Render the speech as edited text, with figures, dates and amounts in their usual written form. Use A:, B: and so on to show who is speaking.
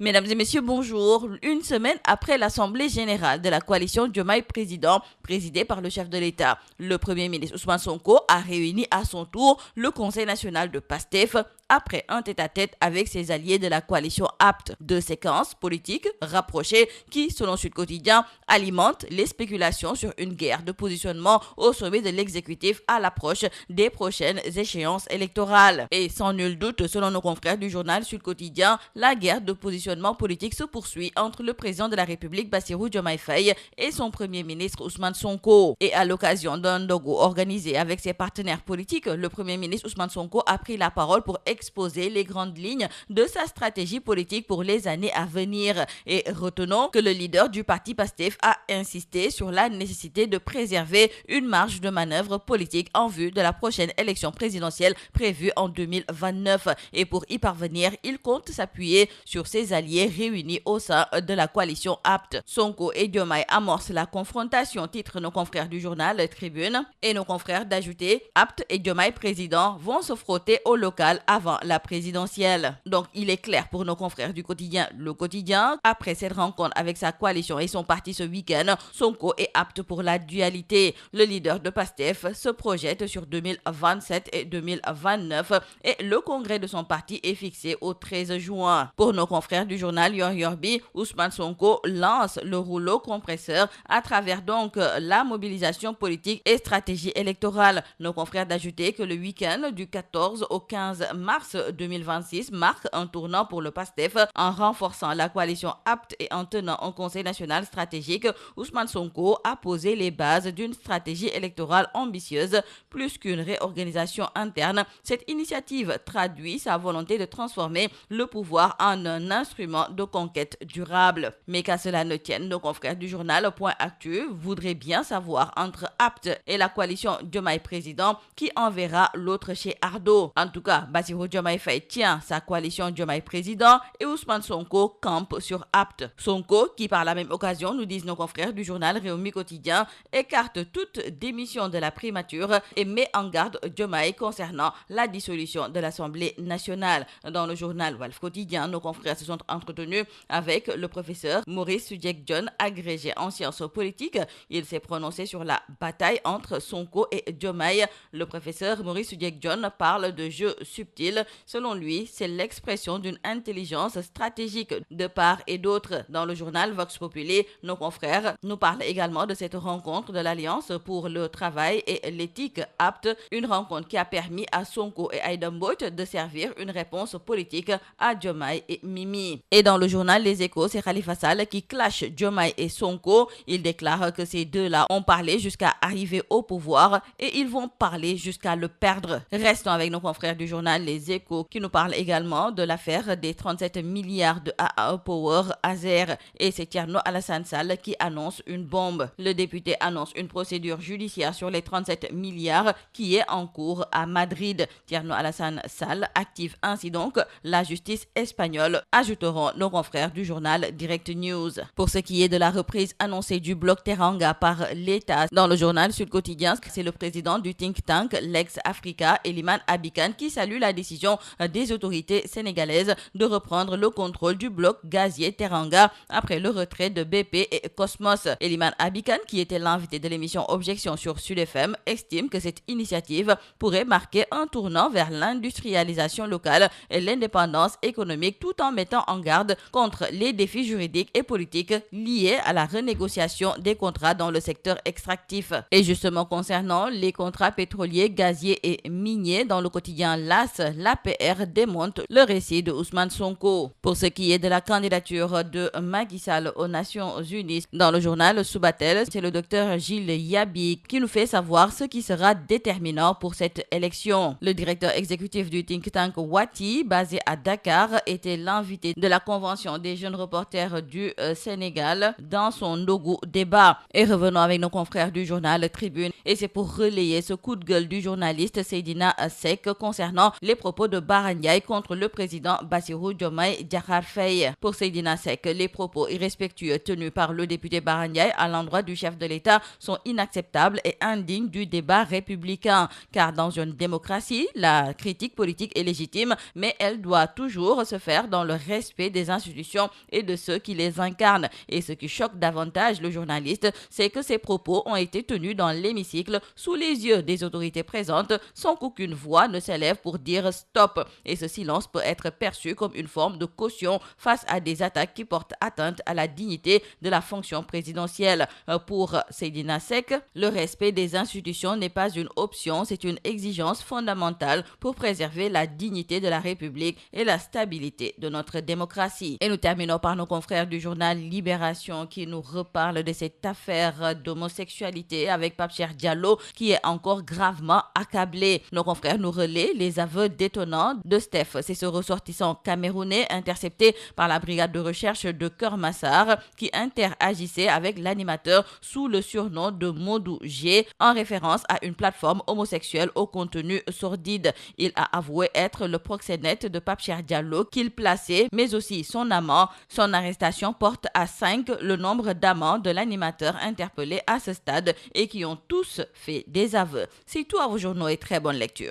A: Mesdames et messieurs, bonjour. Une semaine après l'Assemblée générale de la coalition Diomaye Président, présidée par le chef de l'État, le Premier ministre Ousmane Sonko a réuni à son tour le Conseil national de PASTEF après un tête-à-tête avec ses alliés de la coalition APT. Deux séquences politiques rapprochées qui, selon Sud Quotidien, alimentent les spéculations sur une guerre de positionnement au sommet de l'exécutif à l'approche des prochaines échéances électorales. Et sans nul doute, selon nos confrères du journal Sud Quotidien, la guerre de positionnement politique se poursuit entre le président de la République Bassirou Diomaye Faye et son premier ministre Ousmane Sonko. Et à l'occasion d'un dogo organisé avec ses partenaires politiques, le premier ministre Ousmane Sonko a pris la parole pour exposer les grandes lignes de sa stratégie politique pour les années à venir. Et retenons que le leader du parti PASTEF a insisté sur la nécessité de préserver une marge de manœuvre politique en vue de la prochaine élection présidentielle prévue en 2029. Et pour y parvenir, il compte s'appuyer sur ses alliés réunis au sein de la coalition APT. Sonko et Diomaye amorcent la confrontation, titrent nos confrères du journal Tribune, et nos confrères d'ajouter APT et Diomaye président vont se frotter au local avant la présidentielle. Donc il est clair pour nos confrères du quotidien Le Quotidien, après cette rencontre avec sa coalition et son parti ce week-end, Sonko est apte pour la dualité. Le leader de PASTEF se projette sur 2027 et 2029 et le congrès de son parti est fixé au 13 juin. Pour nos confrères du journal Yorbi, Ousmane Sonko lance le rouleau compresseur à travers donc la mobilisation politique et stratégie électorale. Nos confrères d'ajouter que le week-end du 14 au 15 mars 2026 marque un tournant pour le PASTEF en renforçant la coalition APT et en tenant un conseil national stratégique. Ousmane Sonko a posé les bases d'une stratégie électorale ambitieuse plus qu'une réorganisation interne. Cette initiative traduit sa volonté de transformer le pouvoir en un instrument de conquête durable. Mais qu'à cela ne tienne, nos confrères du journal Point Actu voudraient bien savoir entre APT et la coalition Diomaye Président qui enverra l'autre chez Ardo. En tout cas, Bassirou Diomaye Faye tient sa coalition Diomaye Président et Ousmane Sonko campe sur APT. Sonko, qui par la même occasion, nous disent nos confrères du journal Réumi Quotidien, écarte toute démission de la primature et met en garde Diomaye concernant la dissolution de l'Assemblée nationale. Dans le journal Walf Quotidien, nos confrères se sont entretenus avec le professeur Maurice Soudieck-Dione, agrégé en sciences politiques. Il s'est prononcé sur la bataille entre Sonko et Diomaye. Le professeur Maurice Soudieck-Dione parle de jeu subtil. Selon lui, c'est l'expression d'une intelligence stratégique de part et d'autre. Dans le journal Vox Populi, nos confrères nous parlent également de cette rencontre de l'Alliance pour le travail et l'éthique APT, une rencontre qui a permis à Sonko et Aïda Mbodj de servir une réponse politique à Diomaye et Mimi. Et dans le journal Les Échos, c'est Khalifa Sall qui clash Diomaye et Sonko. Il déclare que ces deux-là ont parlé jusqu'à arriver au pouvoir et ils vont parler jusqu'à le perdre. Restons avec nos confrères du journal Les Échos qui nous parlent également de l'affaire des 37 milliards de AAE Power Azer. Et c'est Thierno Alassane Sall qui annonce une bombe. Le député annonce une procédure judiciaire sur les 37 milliards qui est en cours à Madrid. Thierno Alassane Sall active ainsi donc la justice espagnole, ajouteront nos confrères du journal Direct News. Pour ce qui est de la reprise annoncée du bloc Teranga par l'État, dans le journal Sud Quotidien, c'est le président du think tank Lex Africa, Eliman Abikan, qui salue la décision des autorités sénégalaises de reprendre le contrôle du bloc gazier Teranga après le retrait de BP et Cosmos. Eliman Abikan, qui était l'invité de l'émission Objection sur Sud FM, estime que cette initiative pourrait marquer un tournant vers l'industrialisation locale et l'indépendance économique tout en mettant en garde contre les défis juridiques et politiques liés à la renégociation des contrats dans le secteur extractif. Et justement concernant les contrats pétroliers, gaziers et miniers, dans le quotidien LAS, l'APR démonte le récit de Ousmane Sonko. Pour ce qui est de la candidature de Macky Sall aux Nations Unies, dans le journal Subatel, c'est le docteur Gilles Yabi qui nous fait savoir ce qui sera déterminant pour cette élection. Le directeur exécutif du think tank Wati, basé à Dakar, était l'invité de la convention des jeunes reporters du Sénégal dans son Ndougou débat. Et revenons avec nos confrères du journal Tribune. Et c'est pour relayer ce coup de gueule du journaliste Seydina Seck concernant les propos propos de Bara Ndiaye contre le président Bassirou Diomaye Diakhar Faye. Pour Seydina Seck, les propos irrespectueux tenus par le député Bara Ndiaye à l'endroit du chef de l'État sont inacceptables et indignes du débat républicain. Car dans une démocratie, la critique politique est légitime, mais elle doit toujours se faire dans le respect des institutions et de ceux qui les incarnent. Et ce qui choque davantage le journaliste, c'est que ces propos ont été tenus dans l'hémicycle sous les yeux des autorités présentes sans qu'aucune voix ne s'élève pour dire stop. Et ce silence peut être perçu comme une forme de caution face à des attaques qui portent atteinte à la dignité de la fonction présidentielle. Pour Seydina Seck, le respect des institutions n'est pas une option, c'est une exigence fondamentale pour préserver la dignité de la République et la stabilité de notre démocratie. Et nous terminons par nos confrères du journal Libération qui nous reparlent de cette affaire d'homosexualité avec Pape Cheikh Diallo qui est encore gravement accablé. Nos confrères nous relaient les aveux détonnants de Steph. C'est ce ressortissant camerounais intercepté par la brigade de recherche de Keur Massar qui interagissait avec l'animateur sous le surnom de Modou G en référence à une plateforme homosexuelle au contenu sordide. Il a avoué être le proxénète de Pape Cheikh Diallo qu'il plaçait, mais aussi son amant. Son arrestation porte à 5 le nombre d'amants de l'animateur interpellé à ce stade et qui ont tous fait des aveux. C'est tout à vos journaux et très bonne lecture.